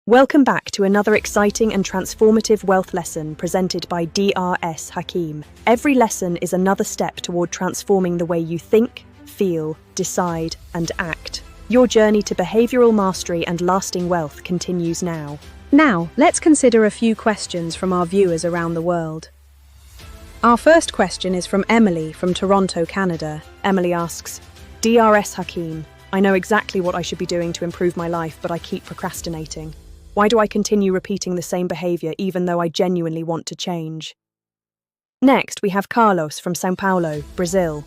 Welcome back to another exciting and transformative wealth lesson presented by D.R.S. Hakim. Every lesson is another step toward transforming the way you think, feel, decide, and act. Your journey to behavioral mastery and lasting wealth continues now. Now, let's consider a few questions from our viewers around the world. Our first question is from Emily from Toronto, Canada. Emily asks, D.R.S. Hakim, I know exactly what I should be doing to improve my life, but I keep procrastinating. Why do I continue repeating the same behavior even though I genuinely want to change? Next, we have Carlos from São Paulo, Brazil.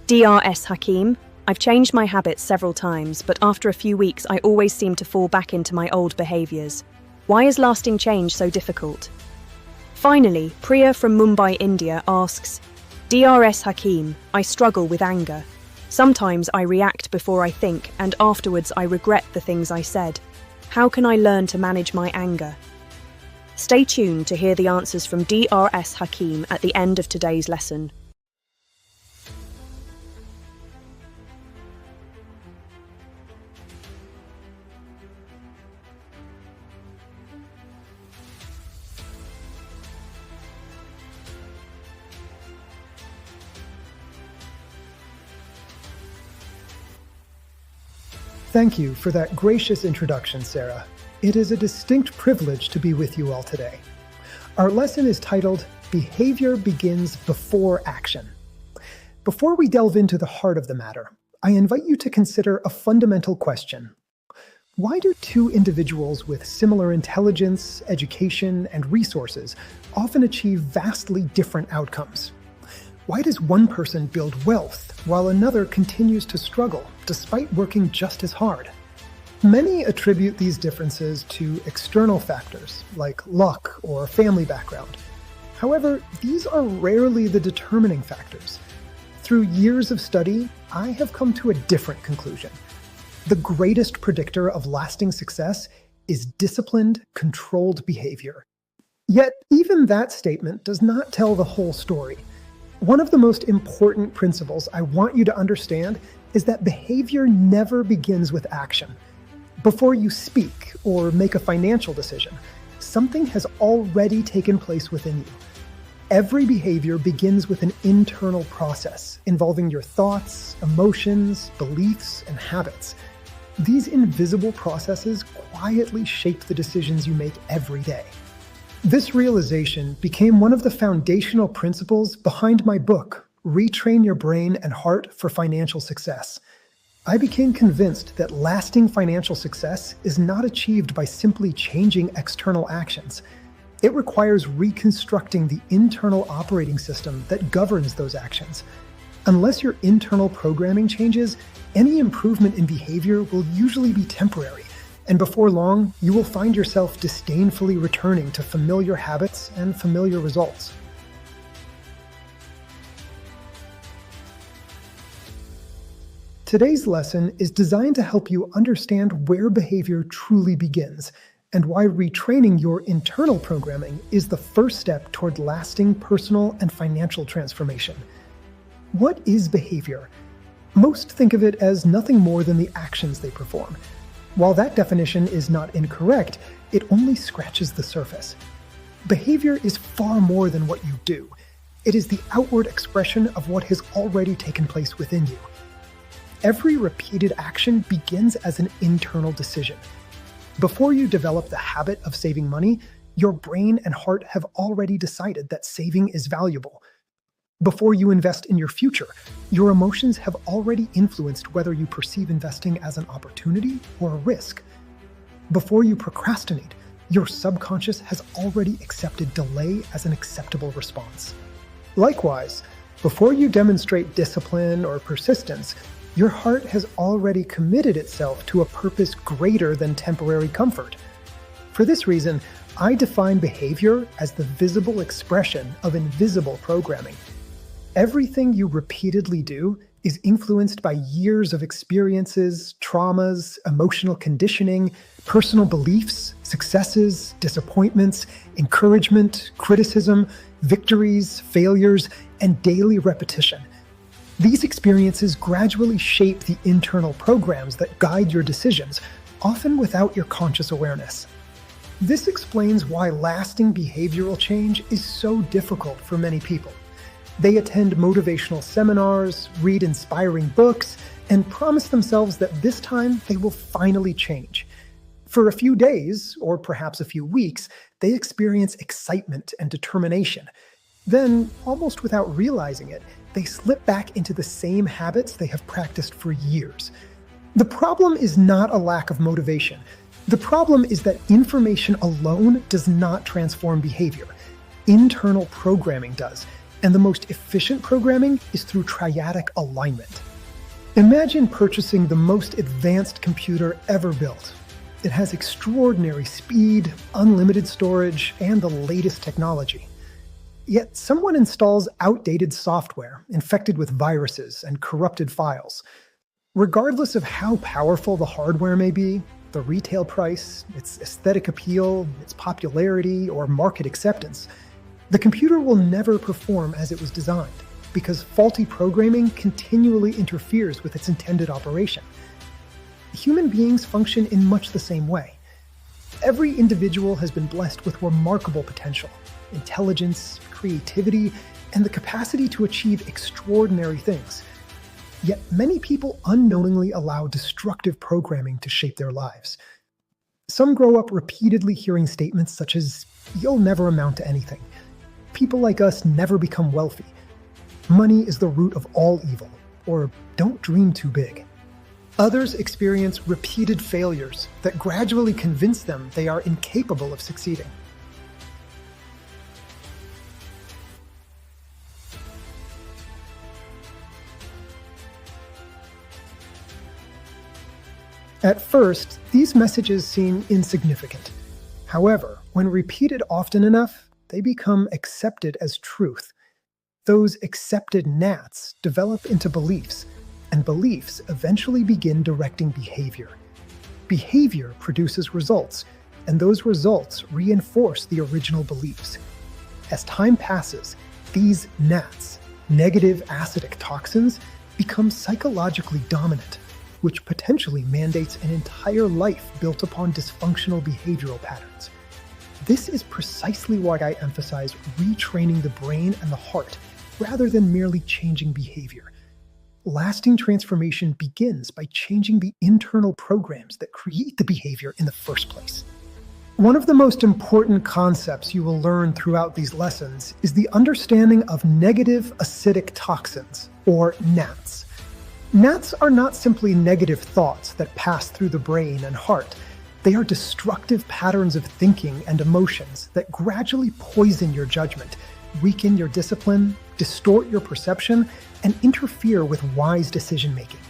D.R.S. Hakim, I've changed my habits several times, but after a few weeks I always seem to fall back into my old behaviors. Why is lasting change so difficult? Finally, Priya from Mumbai, India asks, D.R.S. Hakim, I struggle with anger. Sometimes I react before I think, and afterwards I regret the things I said. How can I learn to manage my anger? Stay tuned to hear the answers from D.R.S. Hakim at the end of today's lesson. Thank you for that gracious introduction, Sarah. It is a distinct privilege to be with you all today. Our lesson is titled, Behavior Begins Before Action. Before we delve into the heart of the matter, I invite you to consider a fundamental question. Why do two individuals with similar intelligence, education, and resources often achieve vastly different outcomes? Why does one person build wealth while another continues to struggle despite working just as hard? Many attribute these differences to external factors like luck or family background. However, these are rarely the determining factors. Through years of study, I have come to a different conclusion. The greatest predictor of lasting success is disciplined, controlled behavior. Yet, even that statement does not tell the whole story. One of the most important principles I want you to understand is that behavior never begins with action. Before you speak or make a financial decision, something has already taken place within you. Every behavior begins with an internal process involving your thoughts, emotions, beliefs, and habits. These invisible processes quietly shape the decisions you make every day. This realization became one of the foundational principles behind my book, Retrain Your Brain and Heart for Financial Success. I became convinced that lasting financial success is not achieved by simply changing external actions. It requires reconstructing the internal operating system that governs those actions. Unless your internal programming changes, any improvement in behavior will usually be temporary. And before long, you will find yourself disdainfully returning to familiar habits and familiar results. Today's lesson is designed to help you understand where behavior truly begins and why retraining your internal programming is the first step toward lasting personal and financial transformation. What is behavior? Most think of it as nothing more than the actions they perform. While that definition is not incorrect, it only scratches the surface. Behavior is far more than what you do. It is the outward expression of what has already taken place within you. Every repeated action begins as an internal decision. Before you develop the habit of saving money, your brain and heart have already decided that saving is valuable. Before you invest in your future, your emotions have already influenced whether you perceive investing as an opportunity or a risk. Before you procrastinate, your subconscious has already accepted delay as an acceptable response. Likewise, before you demonstrate discipline or persistence, your heart has already committed itself to a purpose greater than temporary comfort. For this reason, I define behavior as the visible expression of invisible programming. Everything you repeatedly do is influenced by years of experiences, traumas, emotional conditioning, personal beliefs, successes, disappointments, encouragement, criticism, victories, failures, and daily repetition. These experiences gradually shape the internal programs that guide your decisions, often without your conscious awareness. This explains why lasting behavioral change is so difficult for many people. They attend motivational seminars, read inspiring books, and promise themselves that this time they will finally change. For a few days, or perhaps a few weeks, they experience excitement and determination. Then, almost without realizing it, they slip back into the same habits they have practiced for years. The problem is not a lack of motivation. The problem is that information alone does not transform behavior. Internal programming does, and the most efficient programming is through triadic alignment. Imagine purchasing the most advanced computer ever built. It has extraordinary speed, unlimited storage, and the latest technology. Yet someone installs outdated software infected with viruses and corrupted files. Regardless of how powerful the hardware may be, the retail price, its aesthetic appeal, its popularity, or market acceptance, the computer will never perform as it was designed, because faulty programming continually interferes with its intended operation. Human beings function in much the same way. Every individual has been blessed with remarkable potential, intelligence, creativity, and the capacity to achieve extraordinary things. Yet many people unknowingly allow destructive programming to shape their lives. Some grow up repeatedly hearing statements such as, "You'll never amount to anything. People like us never become wealthy. Money is the root of all evil," or "Don't dream too big." Others experience repeated failures that gradually convince them they are incapable of succeeding. At first, these messages seem insignificant. However, when repeated often enough, they become accepted as truth. Those accepted gnats develop into beliefs, and beliefs eventually begin directing behavior. Behavior produces results, and those results reinforce the original beliefs. As time passes, these gnats, negative acidic toxins, become psychologically dominant, which potentially mandates an entire life built upon dysfunctional behavioral patterns. This is precisely why I emphasize retraining the brain and the heart, rather than merely changing behavior. Lasting transformation begins by changing the internal programs that create the behavior in the first place. One of the most important concepts you will learn throughout these lessons is the understanding of negative acidic toxins, or gnats. Gnats are not simply negative thoughts that pass through the brain and heart. They are destructive patterns of thinking and emotions that gradually poison your judgment, weaken your discipline, distort your perception, and interfere with wise decision-making.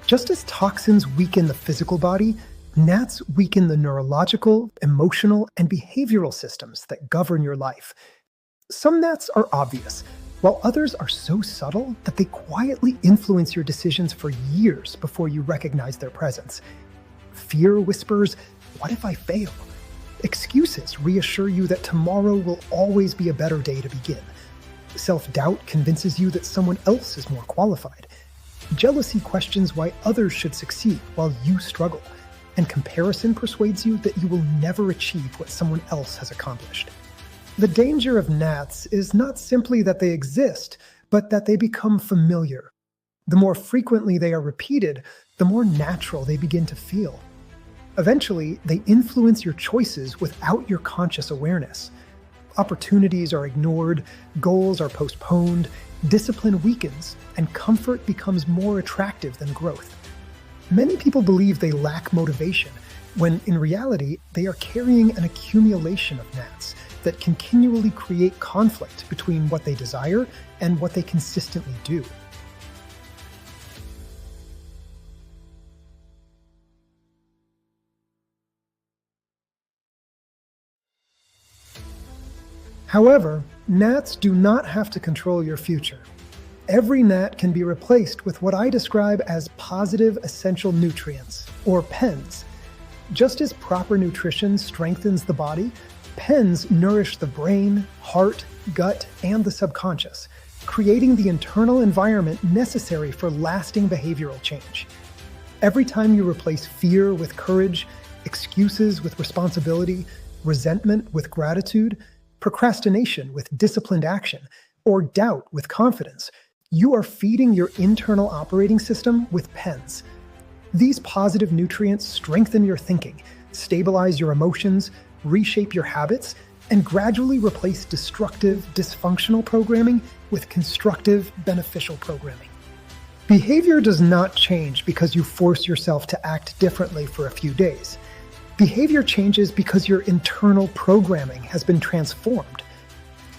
Just as toxins weaken the physical body, gnats weaken the neurological, emotional, and behavioral systems that govern your life. Some gnats are obvious, while others are so subtle that they quietly influence your decisions for years before you recognize their presence. Fear whispers, "What if I fail?" Excuses reassure you that tomorrow will always be a better day to begin. Self-doubt convinces you that someone else is more qualified. Jealousy questions why others should succeed while you struggle. And comparison persuades you that you will never achieve what someone else has accomplished. The danger of gnats is not simply that they exist, but that they become familiar. The more frequently they are repeated, the more natural they begin to feel. Eventually, they influence your choices without your conscious awareness. Opportunities are ignored, goals are postponed, discipline weakens, and comfort becomes more attractive than growth. Many people believe they lack motivation, when in reality, they are carrying an accumulation of gnats that continually create conflict between what they desire and what they consistently do. However, gnats do not have to control your future. Every gnat can be replaced with what I describe as positive essential nutrients, or PENs. Just as proper nutrition strengthens the body, PENs nourish the brain, heart, gut, and the subconscious, creating the internal environment necessary for lasting behavioral change. Every time you replace fear with courage, excuses with responsibility, resentment with gratitude, procrastination with disciplined action, or doubt with confidence, you are feeding your internal operating system with pens. These positive nutrients strengthen your thinking, stabilize your emotions, reshape your habits, and gradually replace destructive, dysfunctional programming with constructive, beneficial programming. Behavior does not change because you force yourself to act differently for a few days. Behavior changes because your internal programming has been transformed.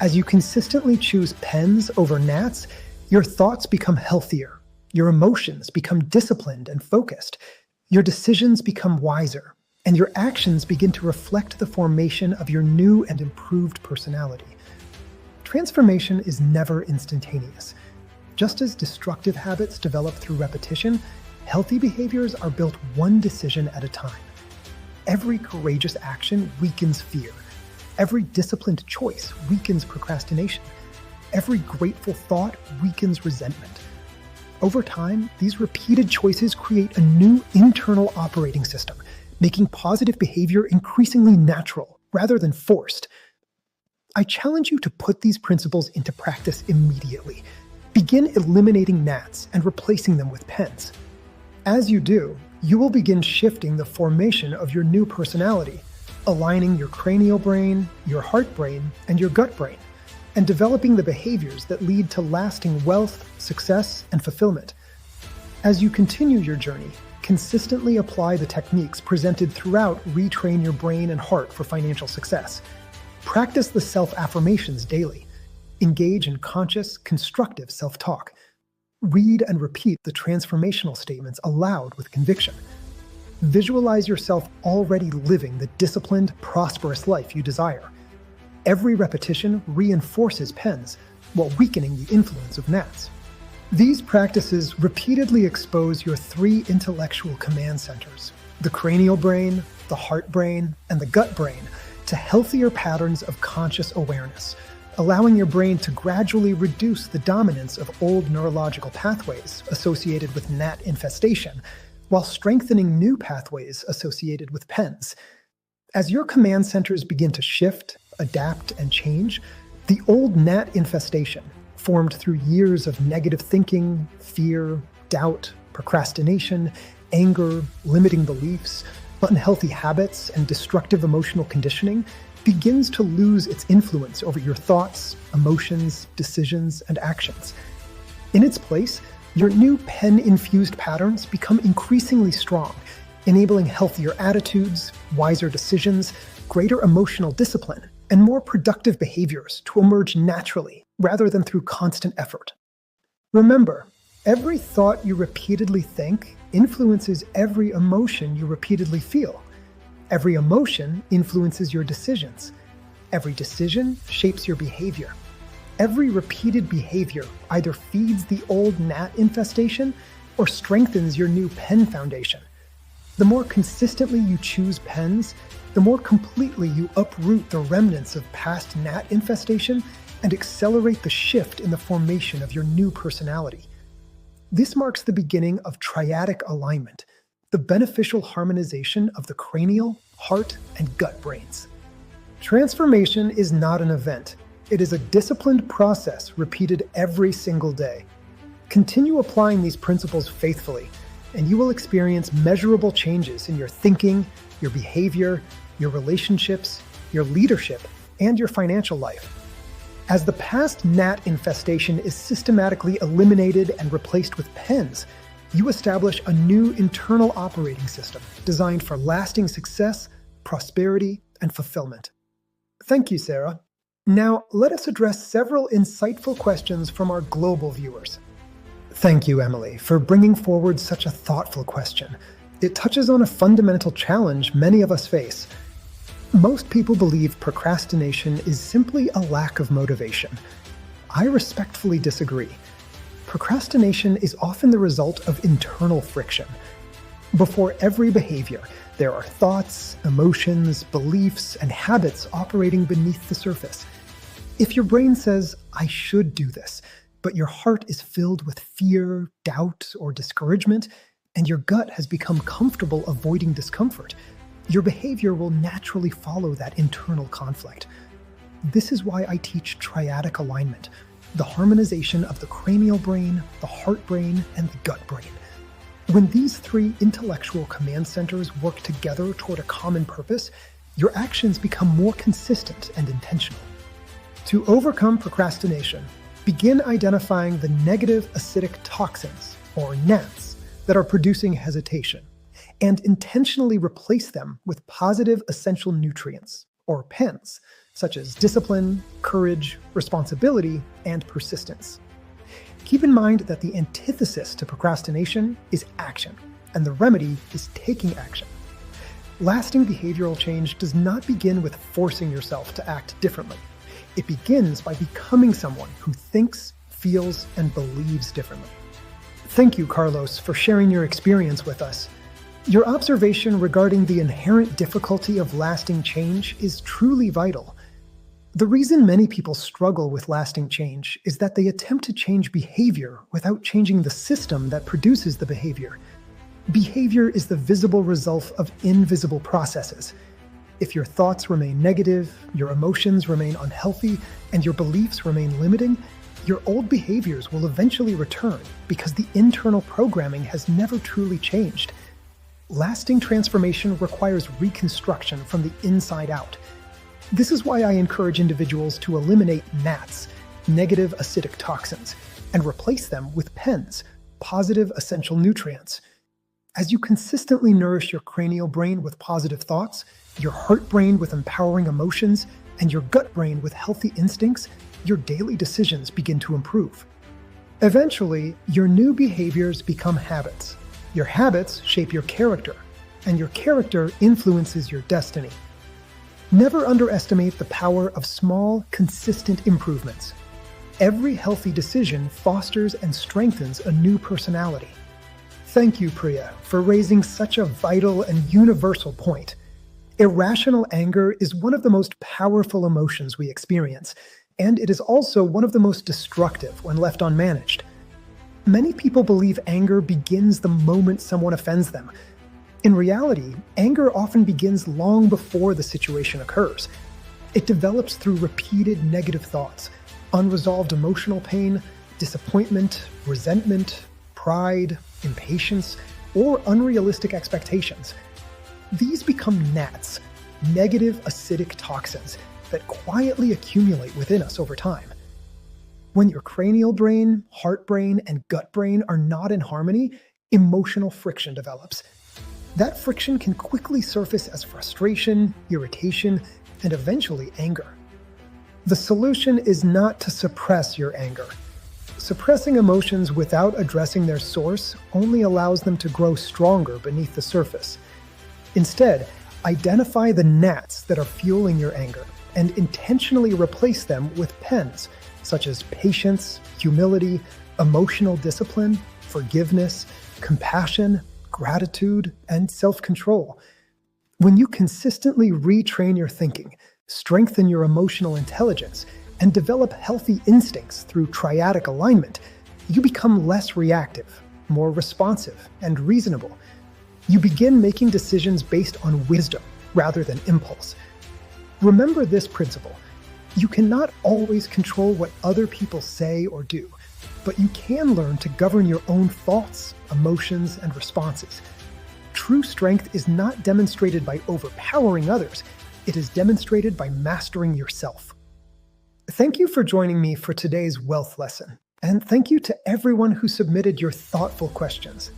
As you consistently choose pens over gnats, your thoughts become healthier, your emotions become disciplined and focused, your decisions become wiser, and your actions begin to reflect the formation of your new and improved personality. Transformation is never instantaneous. Just as destructive habits develop through repetition, healthy behaviors are built one decision at a time. Every courageous action weakens fear. Every disciplined choice weakens procrastination. Every grateful thought weakens resentment. Over time, these repeated choices create a new internal operating system, making positive behavior increasingly natural rather than forced. I challenge you to put these principles into practice immediately. Begin eliminating gnats and replacing them with pens. As you do, you will begin shifting the formation of your new personality, aligning your cranial brain, your heart brain, and your gut brain, and developing the behaviors that lead to lasting wealth, success, and fulfillment. As you continue your journey, consistently apply the techniques presented throughout Retrain Your Brain and Heart for financial success. Practice the self-affirmations daily. Engage in conscious, constructive self-talk. Read and repeat the transformational statements aloud with conviction. Visualize yourself already living the disciplined, prosperous life you desire. Every repetition reinforces pens while weakening the influence of gnats. These practices repeatedly expose your three intellectual command centers, the cranial brain, the heart brain, and the gut brain, to healthier patterns of conscious awareness, allowing your brain to gradually reduce the dominance of old neurological pathways associated with gnat infestation, while strengthening new pathways associated with pens. As your command centers begin to shift, adapt, and change, the old gnat infestation, formed through years of negative thinking, fear, doubt, procrastination, anger, limiting beliefs, unhealthy habits, and destructive emotional conditioning, begins to lose its influence over your thoughts, emotions, decisions, and actions. In its place, your new pen-infused patterns become increasingly strong, enabling healthier attitudes, wiser decisions, greater emotional discipline, and more productive behaviors to emerge naturally rather than through constant effort. Remember, every thought you repeatedly think influences every emotion you repeatedly feel. Every emotion influences your decisions. Every decision shapes your behavior. Every repeated behavior either feeds the old gnat infestation or strengthens your new pen foundation. The more consistently you choose pens, the more completely you uproot the remnants of past gnat infestation and accelerate the shift in the formation of your new personality. This marks the beginning of triadic alignment, the beneficial harmonization of the cranial, heart, and gut brains. Transformation is not an event. It is a disciplined process repeated every single day. Continue applying these principles faithfully, and you will experience measurable changes in your thinking, your behavior, your relationships, your leadership, and your financial life. As the past gnat infestation is systematically eliminated and replaced with pens, you establish a new internal operating system designed for lasting success, prosperity, and fulfillment. Thank you, Sarah. Now, let us address several insightful questions from our global viewers. Thank you, Emily, for bringing forward such a thoughtful question. It touches on a fundamental challenge many of us face. Most people believe procrastination is simply a lack of motivation. I respectfully disagree. Procrastination is often the result of internal friction. Before every behavior, there are thoughts, emotions, beliefs, and habits operating beneath the surface. If your brain says, "I should do this," but your heart is filled with fear, doubt, or discouragement, and your gut has become comfortable avoiding discomfort, your behavior will naturally follow that internal conflict. This is why I teach triadic alignment, the harmonization of the cranial brain, the heart brain, and the gut brain. When these three intellectual command centers work together toward a common purpose, your actions become more consistent and intentional. To overcome procrastination, begin identifying the negative acidic toxins, or NATs, that are producing hesitation, and intentionally replace them with positive essential nutrients, or PENs, such as discipline, courage, responsibility, and persistence. Keep in mind that the antithesis to procrastination is action, and the remedy is taking action. Lasting behavioral change does not begin with forcing yourself to act differently. It begins by becoming someone who thinks, feels, and believes differently. Thank you, Carlos, for sharing your experience with us. Your observation regarding the inherent difficulty of lasting change is truly vital. The reason many people struggle with lasting change is that they attempt to change behavior without changing the system that produces the behavior. Behavior is the visible result of invisible processes. If your thoughts remain negative, your emotions remain unhealthy, and your beliefs remain limiting, your old behaviors will eventually return because the internal programming has never truly changed. Lasting transformation requires reconstruction from the inside out. This is why I encourage individuals to eliminate NATs, negative acidic toxins, and replace them with PENs, positive essential nutrients. As you consistently nourish your cranial brain with positive thoughts, your heart brain with empowering emotions, and your gut brain with healthy instincts, your daily decisions begin to improve. Eventually, your new behaviors become habits. Your habits shape your character, and your character influences your destiny. Never underestimate the power of small, consistent improvements. Every healthy decision fosters and strengthens a new personality. Thank you, Priya, for raising such a vital and universal point. Irrational anger is one of the most powerful emotions we experience, and it is also one of the most destructive when left unmanaged. Many people believe anger begins the moment someone offends them. In reality, anger often begins long before the situation occurs. It develops through repeated negative thoughts, unresolved emotional pain, disappointment, resentment, pride, impatience, or unrealistic expectations. These become NATs, negative acidic toxins, that quietly accumulate within us over time. When your cranial brain, heart brain, and gut brain are not in harmony, emotional friction develops. That friction can quickly surface as frustration, irritation, and eventually anger. The solution is not to suppress your anger. Suppressing emotions without addressing their source only allows them to grow stronger beneath the surface. Instead, identify the gnats that are fueling your anger and intentionally replace them with PENs, such as patience, humility, emotional discipline, forgiveness, compassion, gratitude, and self-control. When you consistently retrain your thinking, strengthen your emotional intelligence, and develop healthy instincts through triadic alignment, you become less reactive, more responsive, and reasonable. You begin making decisions based on wisdom rather than impulse. Remember this principle. You cannot always control what other people say or do, but you can learn to govern your own thoughts, emotions, and responses. True strength is not demonstrated by overpowering others. It is demonstrated by mastering yourself. Thank you for joining me for today's wealth lesson, and thank you to everyone who submitted your thoughtful questions.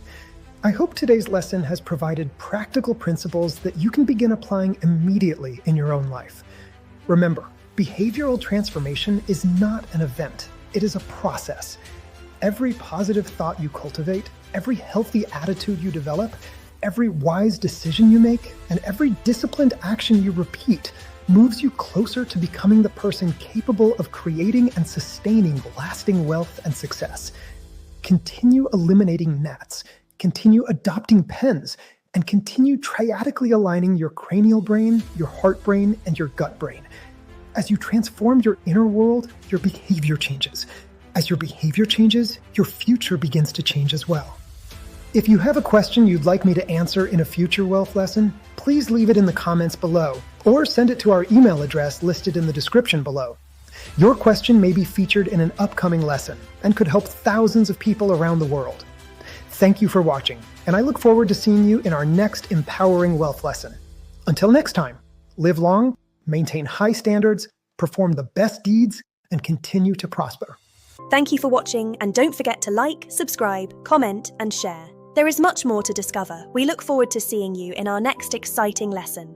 I hope today's lesson has provided practical principles that you can begin applying immediately in your own life. Remember, behavioral transformation is not an event, it is a process. Every positive thought you cultivate, every healthy attitude you develop, every wise decision you make, and every disciplined action you repeat moves you closer to becoming the person capable of creating and sustaining lasting wealth and success. Continue eliminating gnats, continue adopting PENs, and continue triadically aligning your cranial brain, your heart brain, and your gut brain. As you transform your inner world, your behavior changes. As your behavior changes, your future begins to change as well. If you have a question you'd like me to answer in a future wealth lesson, please leave it in the comments below, or send it to our email address listed in the description below. Your question may be featured in an upcoming lesson and could help thousands of people around the world. Thank you for watching, and I look forward to seeing you in our next empowering wealth lesson. Until next time, live long, maintain high standards, perform the best deeds, and continue to prosper. Thank you for watching, and don't forget to like, subscribe, comment, and share. There is much more to discover. We look forward to seeing you in our next exciting lesson.